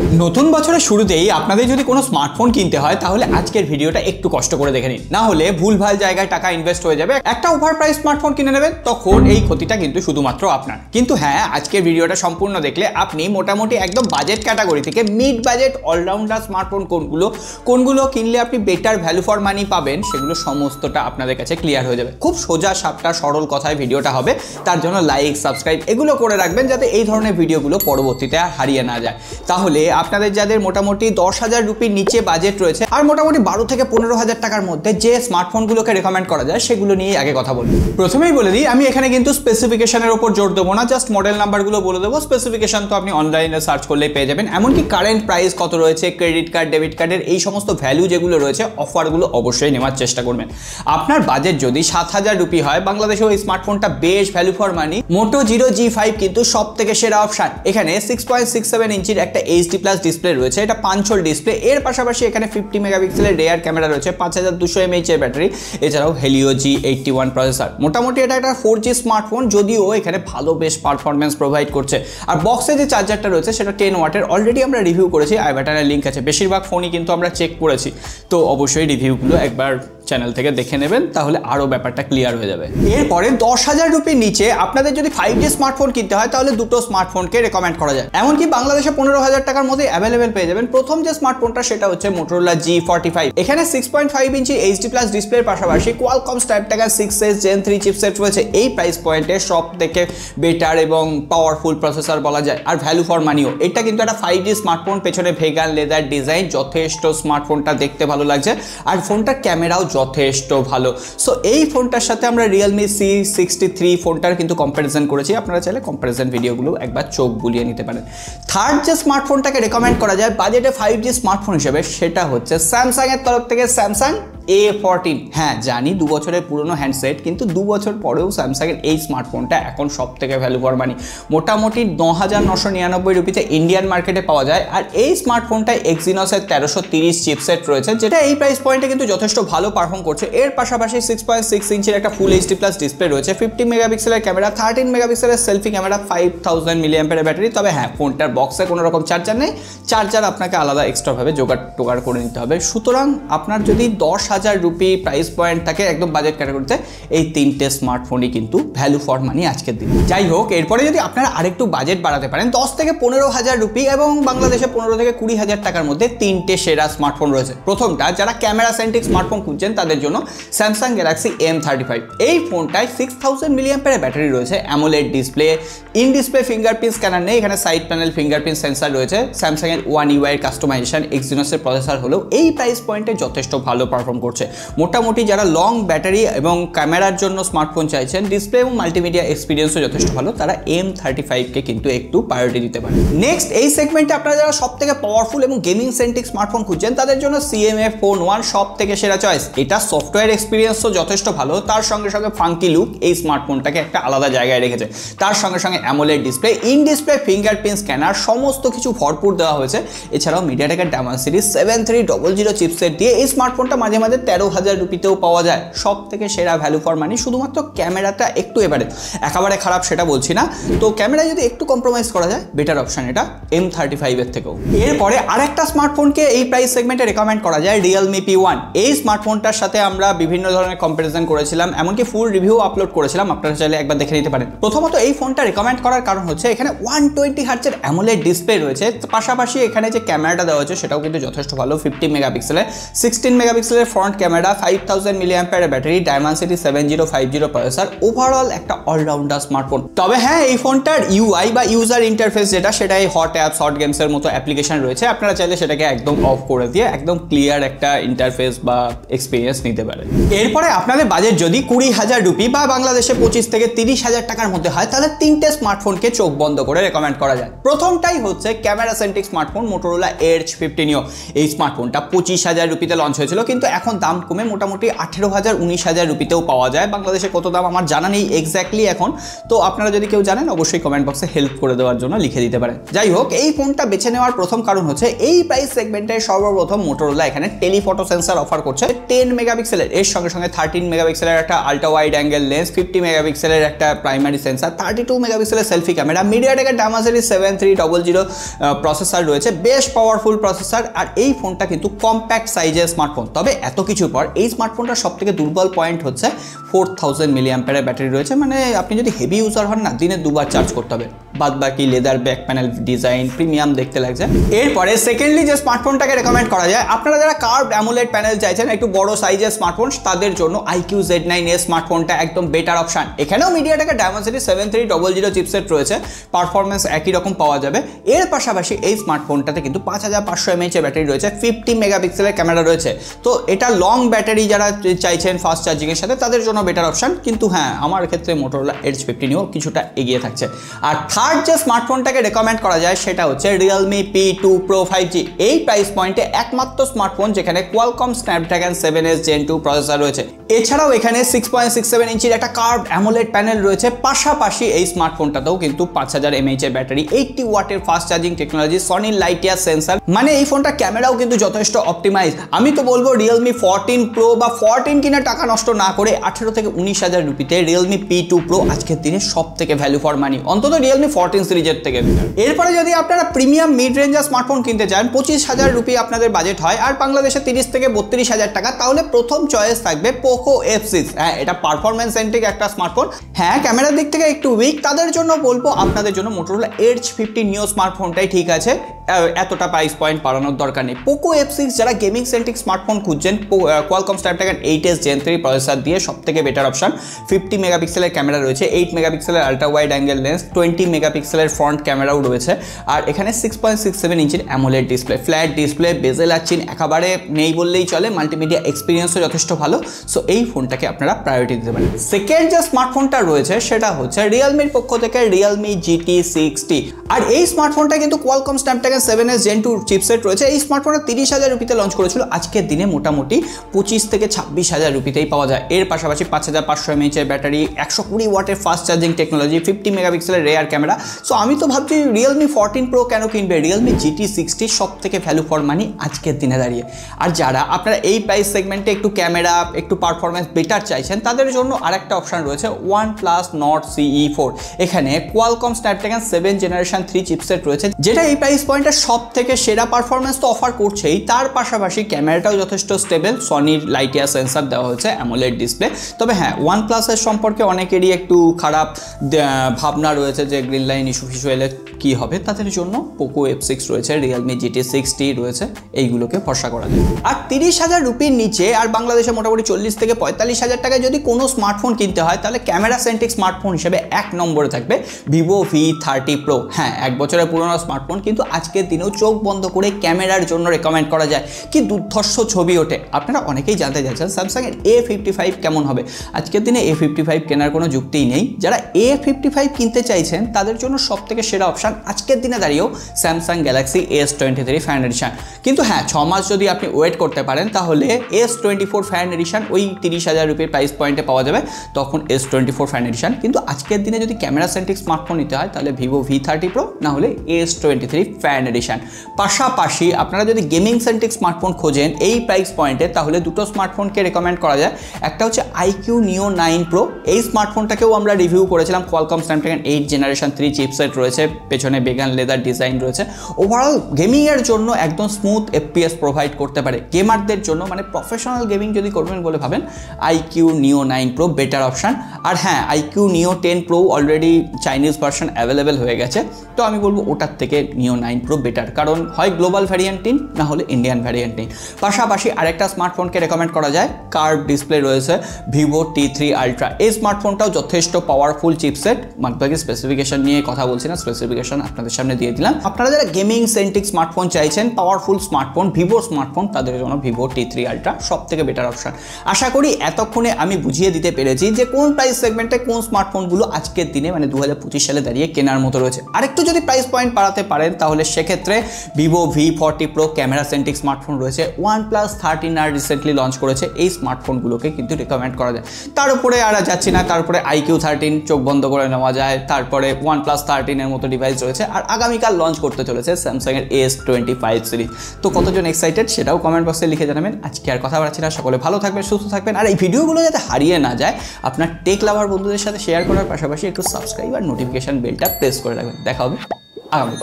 নতুন বছরের শুরুতেই আপনাদের যদি কোনো স্মার্টফোন কিনতে হয় তাহলে আজকের ভিডিওটা একটু কষ্ট করে দেখে নিন, না হলে ভুলভাল জায়গায় টাকা ইনভেস্ট হয়ে যাবে। একটা ওভার প্রাইস স্মার্টফোন কিনে নেবেন, তখন এই ক্ষতিটা কিন্তু শুধুমাত্র আপনার। কিন্তু হ্যাঁ, আজকের ভিডিওটা সম্পূর্ণ দেখলে আপনি মোটামুটি একদম বাজেট ক্যাটাগরি থেকে মিড বাজেট অলরাউন্ডার স্মার্টফোন কোনগুলো কিনলে আপনি বেটার ভ্যালু ফর মানি পাবেন, সেগুলো সমস্তটা আপনাদের কাছে ক্লিয়ার হয়ে যাবে। খুব সোজা সাপটা সরল কথায় ভিডিওটা হবে, তার জন্য লাইক সাবস্ক্রাইব এগুলো করে রাখবেন যাতে এই ধরনের ভিডিওগুলো পরবর্তীতে আর হারিয়ে না যায়। তাহলে আপনাদের যাদের মোটামুটি 10,000 রুপির নিচে বাজেট রয়েছে আর মোটামুটি 12 থেকে 15,000 টাকার মধ্যে যে স্মার্টফোনগুলোকে রেকমেন্ড করা যায় সেগুলো নিয়ে আগে কথা বলবো। প্রথমেই বলে দিই, আমি এখানে কিন্তু স্পেসিফিকেশনের উপর জোর দেবো না, জাস্ট মডেল নাম্বারগুলো বলে দেবো। স্পেসিফিকেশন তো আপনি অনলাইনে সার্চ করলেই পেয়ে যাবেন। এমনকি কারেন্ট প্রাইস কত রয়েছে, ক্রেডিট কার্ড ডেবিট কার্ডের এই সমস্ত ভ্যালু যেগুলো রয়েছে, অফারগুলো অবশ্যই নেওয়ার চেষ্টা করবেন। আপনার বাজেট যদি 7,000 রুপি হয়, বাংলাদেশেও এই স্মার্টফোনটা বেশ value for money. Moto zero G5 কিন্তু সব থেকে সেরা অপশন। এখানে 6.67 ইঞ্চির একটা HD+ ডিসপ্লে রয়েছে, এটা পাঞ্চল ডিসপ্লে। এর পাশাপাশি এখানে 50 মেগাপিক্সেলের রেয়ার ক্যামেরা রয়েছে, 5200 mAh এর ব্যাটারি, এছাড়াও Helio G81 প্রসেসর। মোটামুটি এটা একটা 4G স্মার্টফোন, যদিও এখানে ভালো বেশ পারফরমেন্স প্রোভাইড করছে। আর বক্সে যে চার্জারটা রয়েছে সেটা 10 ওয়াটের, অলরেডি আমরা রিভিউ করেছি, আই বাটনের লিঙ্ক আছে। বেশিরভাগ ফোনই কিন্তু আমরা চেক করেছি, তো অবশ্যই রিভিউগুলো একবার চ্যানেল থেকে দেখে নেবেন, তাহলে আরও ব্যাপারটা ক্লিয়ার হয়ে যাবে। এরপরে 10,000 রুপির নিচে আপনাদের যদি 5G স্মার্টফোন কিনতে হয় তাহলে দুটো স্মার্টফোনকে রেকমেন্ড করা যায়। এমনকি বাংলাদেশে 15,000 টাকার মধ্যে অ্যাভেলেবেল পেয়ে যাবেন। প্রথম যে স্মার্টফোনটা সেটা হচ্ছে Motorola G45। এখানে 6.5 ইঞ্চি HD+ ডিসপ্লের পাশাপাশি Qualcomm Snapdragon 6S Gen 3 chipset রয়েছে। এই প্রাইস পয়েন্টে সব থেকে বেটার এবং পাওয়ারফুল প্রসেসর বলা যায়, আর ভ্যালু ফর মানিও। এটা কিন্তু একটা 5G স্মার্টফোন, পেছনে ভেগান লেদার ডিজাইন, যথেষ্ট স্মার্টফোনটা দেখতে ভালো লাগছে, আর ফোনটার ক্যামেরাও যথেষ্ট ভালো। সো এই ফোনটার সাথে আমরা Realme C63 ফোনটার কিন্তু কম্প্যারিজন করেছি, আপনারা চাইলে কম্প্যারিজন ভিডিওগুলো একবার চোখ বুলিয়ে নিতে পারেন। থার্ড যে স্মার্টফোনটাকে রেকমেন্ড করা যায় বাজেটে 5G স্মার্টফোন হিসেবে, সেটা হচ্ছে স্যামসাং এর তরফ থেকে স্যামসাং A14। হ্যাঁ জানি 2 বছরের পুরনো হ্যান্ডসেট, কিন্তু 2 বছর পরেও স্যামসাংয়ের এই স্মার্টফোনটা এখন সব থেকে ভ্যালু ফর মানি। মোটামুটি 9,999 রুপিতে ইন্ডিয়ান মার্কেটে পাওয়া যায়। আর এই স্মার্টফোনটায় Exynos-এর 1330 চিপসেট রয়েছে, যেটা এই প্রাইস পয়েন্টে কিন্তু যথেষ্ট ভালো পারফর্ম করছে। এর পাশাপাশি 6.6 ইঞ্চির একটা ফুল HD+ ডিসপ্লে রয়েছে, 50 মেগাপিক্সেলের ক্যামেরা, 13 মেগাপিক্সেলের সেলফি ক্যামেরা, 5000 mAh ব্যাটারি। তবে হ্যাঁ, ফোনটার বক্সে কোনো রকম চার্জার নেই, চার্জার আপনাকে আলাদা এক্সট্রাভাবে জোগাড় করে নিতে হবে। সুতরাং আপনার যদি 10,000 রুপি প্রাইস পয়েন্ট থাকে একদম বাজেট ক্যাটাগরিতে, এই তিনটে স্মার্টফোনই কিন্তু ভ্যালু ফর মানি আজকের দিন। যাই হোক, এরপরে যদি আপনারা আরেকটু বাজেট বাড়াতে পারেন, 10 থেকে 15,000 রুপি এবং বাংলাদেশে 15 থেকে 20,000 টাকার মধ্যে তিনটে সেরা স্মার্টফোন রয়েছে। প্রথমটা, যারা ক্যামেরা সেন্ট্রিক স্মার্টফোন খুঁজছেন তাদের জন্য স্যামসাং গ্যালাক্সি M35। এই ফোনটায় 6000 mAh ব্যাটারি রয়েছে, AMOLED display, in display fingerprint scanner নেই, এখানে সাইড প্যানেল ফিঙ্গারপ্রিন্ট সেন্সার রয়েছে। স্যামসাং এর One UI এর কাস্টমাইজেশন, Exynos-এর প্রসেসর হলেও এই প্রাইস পয়েন্টে যথেষ্ট ভালো পারফর্ম করছে। মোটামুটি যারা লং ব্যাটারি এবং ক্যামেরার জন্য স্মার্টফোন চাইছেন, ডিসপ্লে এবং মাল্টিমিডিয়া এক্সপিরিয়েন্সও যথেষ্ট ভালো, তারা M35কে কিন্তু একটু প্রায়োরিটি দিতে পারেন। নেক্সট, এই সেগমেন্টে আপনারা যারা সব থেকে পাওয়ারফুল এবং গেমিং সেন্ট্রিক স্মার্টফোন খুঁজছেন তাদের জন্য CMA Phone 1 সব থেকে সেরা চয়েস। এটা সফটওয়্যার এক্সপিরিয়েন্সও যথেষ্ট ভালো, তার সঙ্গে সঙ্গে ফাঙ্কি লুক এই স্মার্টফোনটাকে একটা আলাদা জায়গায় রেখেছে। তার সঙ্গে সঙ্গে AMOLED display, in display fingerprint scanner, সমস্ত কিছু ভরপুর দেওয়া হয়েছে। এছাড়াও মিডিয়াটেকের Dimensity 7300 চিপসেট দিয়ে এই স্মার্টফোনটা মাঝে মাঝে 13,000 রুপিতেও পাওয়া যায়। সব থেকে সেরা ভ্যালু ফর মানি। শুধুমাত্র ক্যামেরাটা একটু একেবারে খারাপ সেটা বলছি না, তো ক্যামেরা যদি একটু কম্প্রোমাইজ করা যায়, বেটার অপশন এটা M35 এর থেকেও। এরপরে আরেকটা স্মার্টফোনকে এই প্রাইস সেগমেন্টে রেকমেন্ড করা যায়, Realme P1। এই স্মার্টফোনটার সাথে আমরা বিভিন্ন ধরনের কম্পারিজন করেছিলাম, এমনকি ফুল রিভিউ আপলোড করেছিলাম, আপনারা চাইলে একবার দেখে নিতে পারেন। প্রথমত এই ফোনটা রেকমেন্ড করার কারণ হচ্ছে এখানে 120 হার্টজের অ্যামোলেড ডিসপ্লে রয়েছে, পাশাপাশি এখানে যে ক্যামেরাটা দেওয়া হয়েছে সেটাও কিন্তু যথেষ্ট ভালো, 50 মেগাপিক্সেলের, 16 মেগাপিক্সেলের front camera, 5000 mAh battery, Dimensity 7050 processor. Overall একটা অলরাউন্ডার স্মার্টফোন। তবে হ্যাঁ, এই ফোনটার UI বা ইউজার ইন্টারফেস সেটাই হট অ্যাপস, হট গেমসের মতো অ্যাপ্লিকেশন রয়েছে, আপনারা চাইলে সেটাকে একদম অফ করে দিয়ে একদম ক্লিয়ার একটা ইন্টারফেস বা এক্সপিরিয়েন্স নিতে পারেন। এরপরে আপনাদের বাজেট যদি 20,000 রুপি বা বাংলাদেশে 25 থেকে 30,000 টাকার মধ্যে হয়, তাহলে তিনটে স্মার্টফোনকে চোখ বন্ধ করে রেকমেন্ড করা যায়। প্রথমটাই হচ্ছে camera centric smartphone Motorola Edge 50 Neo। এই স্মার্টফোনটা 25,000 রুপিতে লঞ্চ হয়েছিল, কিন্তু এখন এখন দাম কমে মোটামুটি 18,000-19,000 রুপিতেও পাওয়া যায়। বাংলাদেশে কত দাম আমার জানা নেই এক্স্যাক্টলি এখন, তো আপনারা যদি কেউ জানেন অবশ্যই কমেন্ট বক্সে হেল্প করে দেওয়ার জন্য লিখে দিতে পারেন। যাই হোক, এই ফোনটা বেছে নেওয়ার প্রথম কারণ হচ্ছে এই প্রাইস সেগমেন্টে সর্বপ্রথম মোটোরোলা এখানে টেলিফটো সেন্সর অফার করছে 10 মেগাপিক্সেলের, এর সঙ্গে সঙ্গে 13 মেগাপিক্সেলের একটা আল্ট্রা ওয়াইড অ্যাঙ্গেল লেন্স, 50 মেগাপিক্সেলের একটা প্রাইমারি সেন্সর, 32 মেগাপিক্সেলের সেলফি ক্যামেরা, মিডিয়াটেকের Dimensity 7300 প্রসেসর রয়েছে, বেশ পাওয়ারফুল প্রসেসর। আর এই ফোনটা কিন্তু কম্প্যাক্ট সাইজের স্মার্টফোন। তবে এত কিছুর পর এই স্মার্টফোনটার সবথেকে দুর্বল পয়েন্ট হচ্ছে 4000 মিলিঅ্যাম্পিয়ারের ব্যাটারি রয়েছে। মানে আপনি যদি হেভি ইউজার হন না, দিনে দুবার চার্জ করতে হবে। বাদ বাকি leather back panel design premium দেখতে লাগছে। এরপরে সেকেন্ডলি যে স্মার্টফোনটাকে রেকমেন্ড করা যায়, আপনারা যারা কার্ভ অ্যামোলেড প্যানেল চাইছেন একটু বড় সাইজের স্মার্টফোন, তাদের জন্য IQ Z9 স্মার্টফোনটা একদম বেটার অপশন। এখানেও মিডিয়াটেকের Dimensity 7300 চিপসেট রয়েছে, পারফরমেন্স একই রকম পাওয়া যাবে। এর পাশাপাশি এই স্মার্টফোনটাতে কিন্তু 5500 mAh এর ব্যাটারি রয়েছে, 50 মেগাপিক্সেলের ক্যামেরা রয়েছে। তো এটা লং ব্যাটারি যারা চাইছেন ফাস্ট চার্জিংয়ের সাথে, তাদের জন্য বেটার অপশন। কিন্তু হ্যাঁ, আমার ক্ষেত্রে মোটোরোলা Edge 15 কিছুটা এগিয়ে থাকছে। আর থার্ড যে স্মার্টফোনটাকে রেকমেন্ড করা যায় সেটা হচ্ছে Realme P2 Pro 5G। এই প্রাইস পয়েন্টে একমাত্র স্মার্টফোন যেখানে Qualcomm Snapdragon 7s Gen 2 processor রয়েছে। এছাড়াও এখানে 6.67 ইঞ্চির একটা কার্ভ অ্যামোলেড প্যানেল রয়েছে। পাশাপাশি এই স্মার্টফোনটাতেও কিন্তু 5000 mAh এর ব্যাটারি, 80 ওয়াটের fast charging technology, Sony Lytia sensor. মানে এই ফোনটা ক্যামেরাও কিন্তু যথেষ্ট অপটিমাইজ। আমি তো বলবো Realme 14 Pro বা 14 কিনে টাকা নষ্ট না করে 18 থেকে 19,000 রুপিতে Realme P2 Pro আজকের দিনে সব থেকে ভ্যালু ফর মানি, অন্তত Realme 14 সিরিজের থেকে। এরপরে যদি আপনারা প্রিমিয়াম মিড রেঞ্জের স্মার্টফোন কিনতে চান, 25,000 রুপি আপনাদের বাজেট হয় আর বাংলাদেশে 30 থেকে 32,000 টাকা, তাহলে প্রথম চয়েস থাকবে Poco F6। হ্যাঁ, এটা পারফরমেন্স সেন্ট্রিক একটা স্মার্টফোন। হ্যাঁ, ক্যামেরার দিক থেকে একটু উইক, তাদের জন্য বলবো আপনাদের জন্য Motorola Edge 15 স্মার্টফোনটাই ঠিক আছে, এতটা প্রাইস পয়েন্ট বাড়ানোর দরকার নেই। Poco F6 যারা গেমিং সেন্ট্রিক স্মার্টফোন খুঁজছেন, Qualcomm Snapdragon 8s Gen 3 processor দিয়ে সবথেকে বেটার অপশন। 50 মেগাপিক্সেলের ক্যামেরা রয়েছে, 8 মেগাপিক্সেলের আল্ট্রা ওয়াইড অ্যাঙ্গেল লেন্স, 20 মেগাপিক্সেলের ফ্রন্ট ক্যামেরাও রয়েছে। আর এখানে 6.67 ইঞ্চির অ্যামোলেড ডিসপ্লে, ফ্ল্যাট ডিসপ্লে, বেজেল আর চিন একেবারে নেই বললেই চলে, মাল্টিমিডিয়া এক্সপিরিয়েন্সও যথেষ্ট ভালো। সো এই ফোনটাকে আপনারা প্রায়োরিটি দিতে পারেন। সেকেন্ড যে স্মার্টফোনটা রয়েছে সেটা হচ্ছে রিয়েলমির পক্ষ থেকে Realme GT60। আর এই স্মার্টফোনটা কিন্তু Qualcomm Snapdragon 7s Gen 2 chipset রয়েছে। এই স্মার্টফোনটা 30,000 রুপিতে লঞ্চ করেছিল, আজকের দিনে মোটামুটি 25 থেকে 26,000 রুপিতেই পাওয়া যায়। এর পাশাপাশি 5500 mAh এর ব্যাটারি, 120 ওয়াটের ফাস্ট চার্জিং টেকনোলজি, 50 মেগাপিক্সেলের রেয়ার ক্যামেরা। সো আমি তো ভাবছি Realme 14 Pro কেন কিনবে, Realme GT60 সব থেকে ভ্যালু ফর মানি আজকের দিনে দাঁড়িয়ে। আর যারা আপনারা এই প্রাইস সেগমেন্টে একটু ক্যামেরা, একটু পারফরমেন্স বেটার চাইছেন, তাদের জন্য আরেকটা অপশন রয়েছে OnePlus Nord CE4। এখানে Qualcomm Snapdragon 7 Generation 3 চিপসেট রয়েছে, যেটা এই প্রাইস পয়েন্টে সব থেকে সেরা পারফরমেন্স তো অফার করছেই, তার পাশাপাশি ক্যামেরাটাও যথেষ্ট স্টেবল, সনির লাইটিয়ার সেন্সর দেওয়া হয়েছে, অ্যামোলেড ডিসপ্লে। তবে হ্যাঁ, OnePlus-এর সম্পর্কে অনেকেরই একটু খারাপ ভাবনা রয়েছে যে গ্রিন লাইন ইস্যু ফিস্যু এলে কী হবে, তাদের জন্য Poco F6 রয়েছে, Realme GT60 রয়েছে, এইগুলোকে ভরসা করা যায়। আর 30,000 রুপির নিচে আর বাংলাদেশে মোটামুটি 40 থেকে 45,000 টাকায় যদি কোনো স্মার্টফোন কিনতে হয়, তাহলে ক্যামেরা সেন্ট্রিক স্মার্টফোন হিসেবে এক নম্বরে থাকবে Vivo V30 Pro। হ্যাঁ, 1 বছরের পুরোনো স্মার্টফোন, কিন্তু আজকের দিনেও চোখ বন্ধ করে ক্যামেরার জন্য রেকমেন্ড করা যায়। কি দুর্ধর্ষ ছবি ওঠে। আপনারা অনেকেই জানতে চাচ্ছেন স্যামসাংয়ের A55 কেমন হবে। আজকের দিনে A55 কেনার কোনো যুক্তিই নেই। যারা A55 কিনতে চাইছেন তাদের জন্য সব থেকে সেরা অপশান আজকের দিনে দাঁড়িয়েও Samsung Galaxy S23 fine addition. কিন্তু হ্যাঁ, 6 মাস যদি আপনি ওয়েট করতে পারেন, তাহলে S24 ফাইন এডিশন ওই 30,000 রুপির প্রাইস পয়েন্টে পাওয়া যাবে, তখন S24 ফাইন এডিশন। কিন্তু আজকের দিনে যদি ক্যামেরা সেন্ট্রিক স্মার্টফোন নিতে হয়, তাহলে Vivo V30 Pro না হলে S23 ফাইন এডিশন। পাশাপাশি আপনারা যদি গেমিং সেন্ট্রিক স্মার্টফোন খোঁজেন এই প্রাইস পয়েন্টে, তাহলে দুটো স্মার্টফোনকে রেকমেন্ড করা যায়। একটা হচ্ছে IQ Neo 9 Pro। এই স্মার্টফোনটাকেও আমরা রিভিউ করেছিলাম। Qualcomm Snapdragon 8 Generation 3 চিপসেট রয়েছে, পেছনে বেগান লেদার ডিজাইন রয়েছে। ওভারঅল গেমিংয়ের জন্য একদম স্মুথ FPS প্রোভাইড করতে পারে। গেমারদের জন্য, মানে প্রফেশনাল গেমিং যদি করবেন বলে ভাবেন, IQ Neo 9 Pro better option. আর হ্যাঁ, IQ Neo 10 Pro already Chinese version available হয়ে গেছে, তো আমি বলবো ওটার থেকে Neo 9 Pro বেটার, কারণ হয় গ্লোবাল ভ্যারিয়েন্ট নিন না হলে ইন্ডিয়ান ভ্যারিয়েন্ট নিন। পাশাপাশি আরেকটা স্মার্টফোনকে রেকমেন্ড করা যায়, কার্ভ ডিসপ্লে রয়েছে, Vivo T3 Ultra। এই স্মার্টফোনটাও যথেষ্ট পাওয়ারফুল চিপসেট। বাকি স্পেসিফিকেশন নিয়ে কথা বলছি না, স্পেসিফিকেশন আপনাদের সামনে দিয়ে দিলাম। আপনারা যারা গেমিং সেন্ট্রিক স্মার্টফোন চাইছেন, পাওয়ারফুল স্মার্টফোন, Vivo স্মার্টফোন, তাদের জন্য Vivo T3 Ultra সব থেকে বেটার অপশন। আশা করি এতক্ষণে আমি বুঝিয়ে দিতে পেরেছি যে কোন প্রাইস সেগমেন্টে কোন স্মার্টফোনগুলো আজকের দিনে মানে 2025 সালে দাঁড়িয়ে কেনার মতো রয়েছে। আরেকটু যদি প্রাইস পয়েন্ট বাড়াতে পারেন, তাহলে সেক্ষেত্রে Vivo V40 Pro camera centric smartphone রয়েছে, OnePlus 13 আর রিসেন্টলি লঞ্চ করেছে, এই স্মার্টফোনগুলোকে কিন্তু রেকমেন্ড করা যায়। তার উপরে আর যাচ্ছি না, তারপরে iQ13 চোখ বন্ধ করে নেওয়া যায়, তারপরে OnePlus 13 এর মতো ডিভাইস রয়েছে, আর আগামীকাল লঞ্চ করতে চলেছে স্যামসাং এর S25 সিরিজ। তো কতজন এক্সাইটেড সেটাও কমেন্ট বক্সে লিখে জানাবেন। আজকে আর কথা বাড়াচ্ছি না, সকলে ভালো থাকবেন, সুস্থ থাকবেন, আর এই ভিডিওগুলো যাতে হারিয়ে না যায় আপনার টেক লাভার বন্ধুদের সাথে শেয়ার করার পাশাপাশি একটু সাবস্ক্রাইব আর নোটিফিকেশন বেলটা প্রেস করে রাখবেন। দেখা হবে আগামী